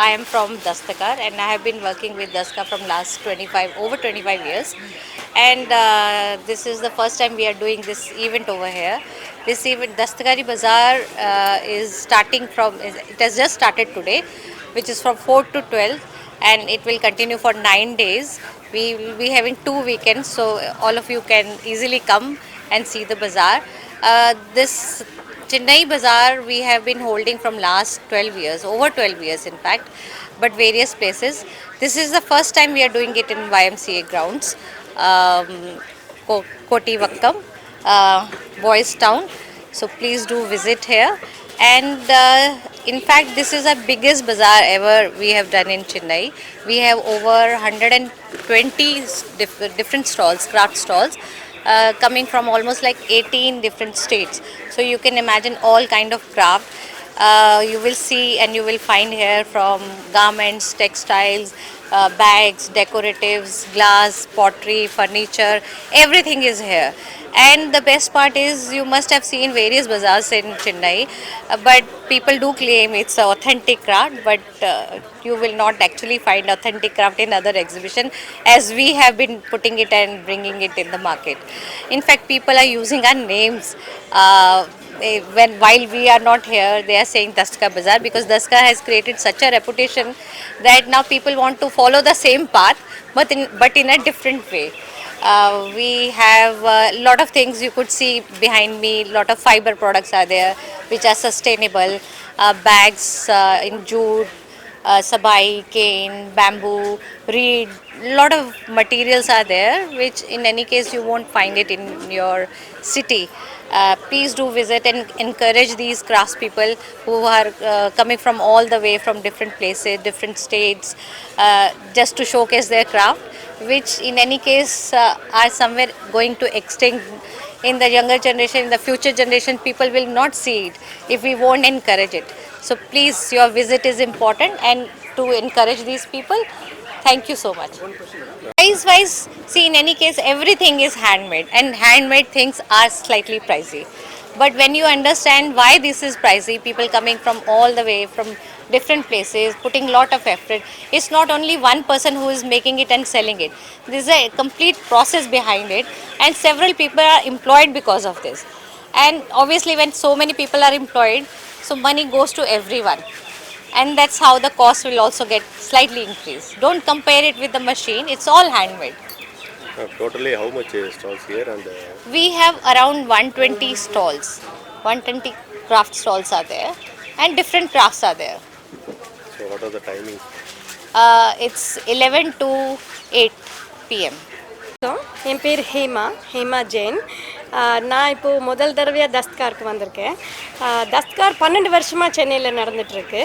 I am from Dastakar and I have been working with Daska from last 25 years. And this is the first time we are doing this event over here. This event, Dastakari Bazaar, is starting from, it has just started today, which is from 4 to 12, and it will continue for 9 days. We will be having 2 weekends, so all of you can easily come and see the bazaar. This Chennai Bazaar we have been holding from last 12 years, over 12 years in fact, but various places. This is the first time we are doing it in YMCA grounds, Koti Vakkam, Boys Town. So please do visit here. And in fact, this is the biggest bazaar ever we have done in Chennai. We have over 120 different stalls, craft stalls, coming from almost like 18 different states. So you can imagine all kind of craft. You will see and you will find here from garments, textiles, bags, decoratives, glass, pottery, furniture, everything is here. And the best part is you must have seen various bazaars in Chennai, but people do claim it's authentic craft, but you will not actually find authentic craft in other exhibition as we have been putting it and bringing it in the market. In fact, people are using our names. When while we are not here, they are saying Daska Bazaar because Daska has created such a reputation that now people want to follow the same path, but in a different way. We have a lot of things you could see behind me. Lot of fiber products are there, which are sustainable. Bags in jute, sabai, cane, bamboo, reed. Lot of materials are there, which in any case you won't find it in your city. Please do visit and encourage these craftspeople who are coming from all the way from different places, different states, just to showcase their craft, which in any case are somewhere going to extinct in the younger generation, in the future generation. People will not see it if we won't encourage it. So please, your visit is important and to encourage these people. Thank you so much. Price wise, see, in any case, everything is handmade, and handmade things are slightly pricey. But when you understand why this is pricey, people coming from all the way from different places, putting lot of effort. It's not only one person who is making it and selling it. There's a complete process behind it, and several people are employed because of this. And obviously, when so many people are employed, so money goes to everyone, and that's how the cost will also get slightly increased. Don't compare it with the machine, it's all handmade. Totally, how much stalls here and We have around 120 stalls, 120 craft stalls are there, and different crafts are there. so what are the timing? It's 11 to 8 p.m. என் பேர் ஹேமா ஜெயின். நான் இப்போது முதல் தடவையாக தஸ்த்காருக்கு வந்திருக்கேன். தஸ்த்கார் 12 வருஷமாக சென்னையில் நடந்துகிட்ருக்கு.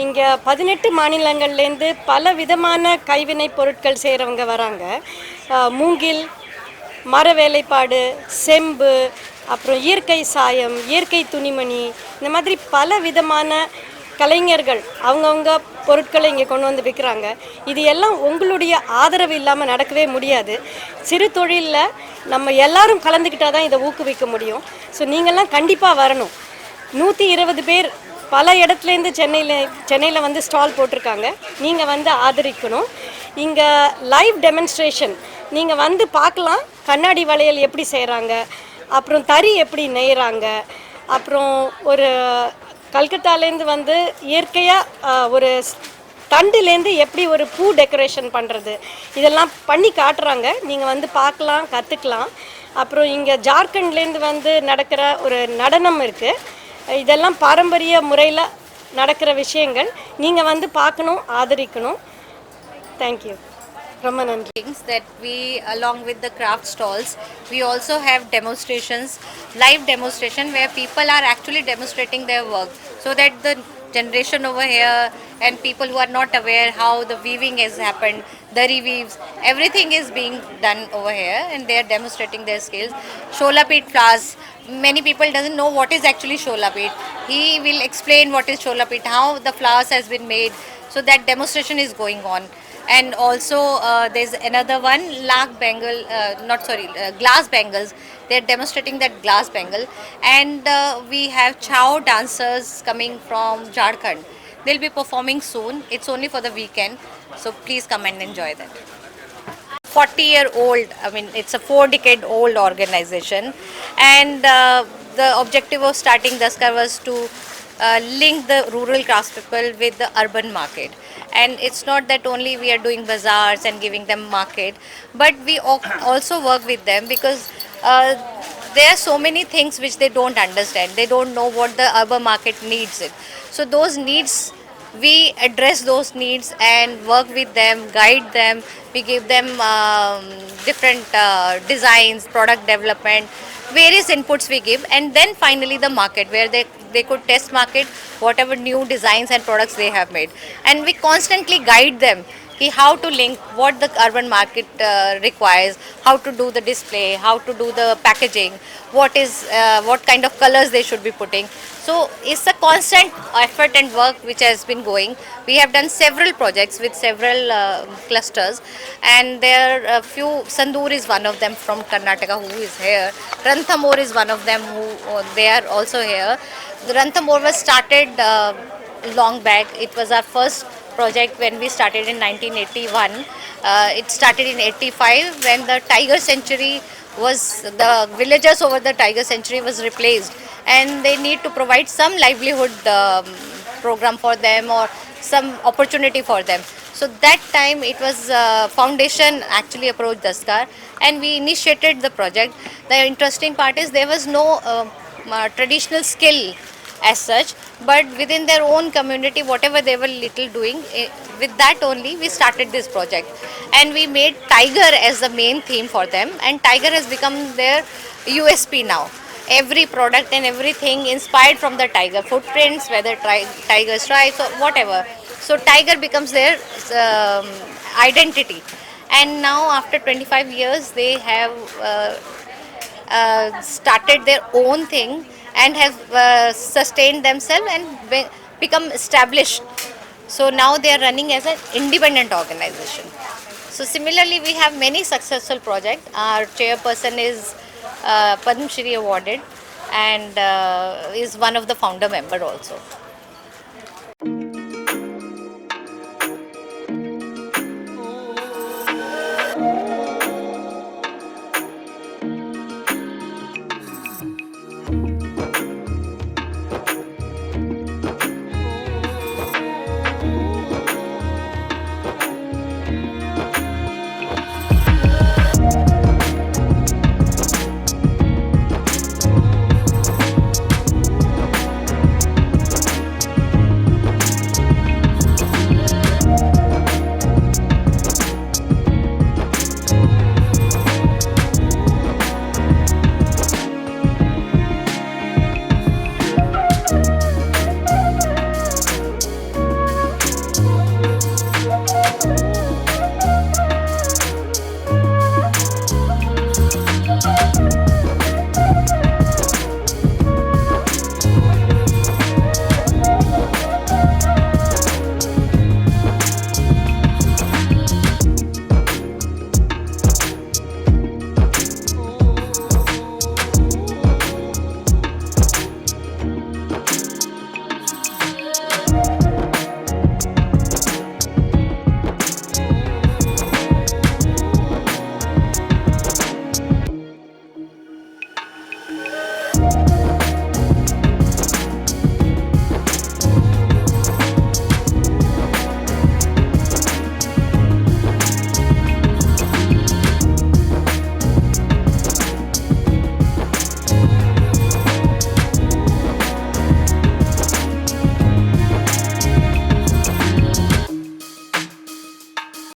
இங்கே 18 மாநிலங்கள்லேருந்து பல விதமான கைவினை பொருட்கள் செய்கிறவங்க வராங்க. மூங்கில், மர வேலைப்பாடு, செம்பு, அப்புறம் இயற்கை சாயம், இயற்கை துணிமணி, இந்த மாதிரி பல விதமான கலைஞர்கள் அவங்கவுங்க பொருட்களை இங்கே கொண்டு வந்து விற்கிறாங்க. இது எல்லாம் உங்களுடைய ஆதரவு இல்லாமல் நடக்கவே முடியாது. சிறு தொழிலில் நம்ம எல்லாரும் கலந்துக்கிட்டால் தான் இதை ஊக்குவிக்க முடியும். ஸோ நீங்கள்லாம் கண்டிப்பாக வரணும். 120 பேர் பல இடத்துலேருந்து சென்னையில் வந்து ஸ்டால் போட்டிருக்காங்க. நீங்கள் வந்து ஆதரிக்கணும். இங்கே லைவ் டெமான்ஸ்ட்ரேஷன் நீங்கள் வந்து பார்க்கலாம். கண்ணாடி வளையல் எப்படி செய்கிறாங்க, அப்புறம் தறி எப்படி நெய்கிறாங்க, அப்புறம் ஒரு கல்கத்தாலேருந்து வந்து இயற்கையாக ஒரு தண்டுலேருந்து எப்படி ஒரு பூ டெக்கரேஷன் பண்ணுறது, இதெல்லாம் பண்ணி காட்டுறாங்க. நீங்கள் வந்து பார்க்கலாம், கற்றுக்கலாம். அப்புறம் இங்கே ஜார்க்கண்ட்லேருந்து வந்து நடக்கிற ஒரு நடனம் இருக்குது. இதெல்லாம் பாரம்பரிய முறையில் நடக்கிற விஷயங்கள். நீங்கள் வந்து பார்க்கணும், ஆதரிக்கணும். தேங்க்யூ. ரொம்ப நன்றி. Things that we, along with the craft stalls, we also have demonstrations, live demonstration where people are actually demonstrating their work, so that the generation over here and people who are not aware how the weaving has happened, the reweaves, everything is being done over here, and they are demonstrating their skills. Shola peat flowers, many people doesn't know what is actually shola peat. He will explain what is shola peat, how the flowers has been made, so that demonstration is going on. And also there's another one, glass bangles. They're demonstrating that glass bangle. And we have chow dancers coming from Jharkhand. They'll be performing soon. It's only for the weekend, so please come and enjoy that. 40-year-old, I mean, it's a 4-decade-old organization, and the objective of starting Daskar was to link the rural craftspeople with the urban market. And it's not that only we are doing bazaars and giving them market, but we also work with them because there are so many things which they don't understand. They don't know what the urban market needs it. So those needs, we address those needs and work with them, guide them. We give them different designs, product development, various inputs we give, and then finally the market where they could test market whatever new designs and products they have made. And we constantly guide them how to link what the urban market requires, how to do the display, how to do the packaging, what kind of colors they should be putting. So it's a constant effort and work which has been going. We have done several projects with several clusters, and there are a few. Sandur is one of them from Karnataka who is here. Ranthamore is one of them who they are also here. The Ranthamore was started long back. It was our first project when we started in 1981. It started in 85 when the Tiger Sanctuary was, the villagers over the Tiger Sanctuary was replaced, and they need to provide some livelihood program for them or some opportunity for them. So that time it was foundation actually approached Daskar, and we initiated the project. The interesting part is there was no traditional skill as such, but within their own community, whatever they were little doing, with that only we started this project, and we made tiger as the main theme for them, and tiger has become their USP now. Every product and everything inspired from the tiger footprints, whether tiger stripes or whatever. So tiger becomes their identity, and now after 25 years they have started their own thing and have sustained themselves and become established. So now they are running as an independent organization. So similarly, we have many successful projects. Our chairperson is Padma Shri awarded, and is one of the founder member also.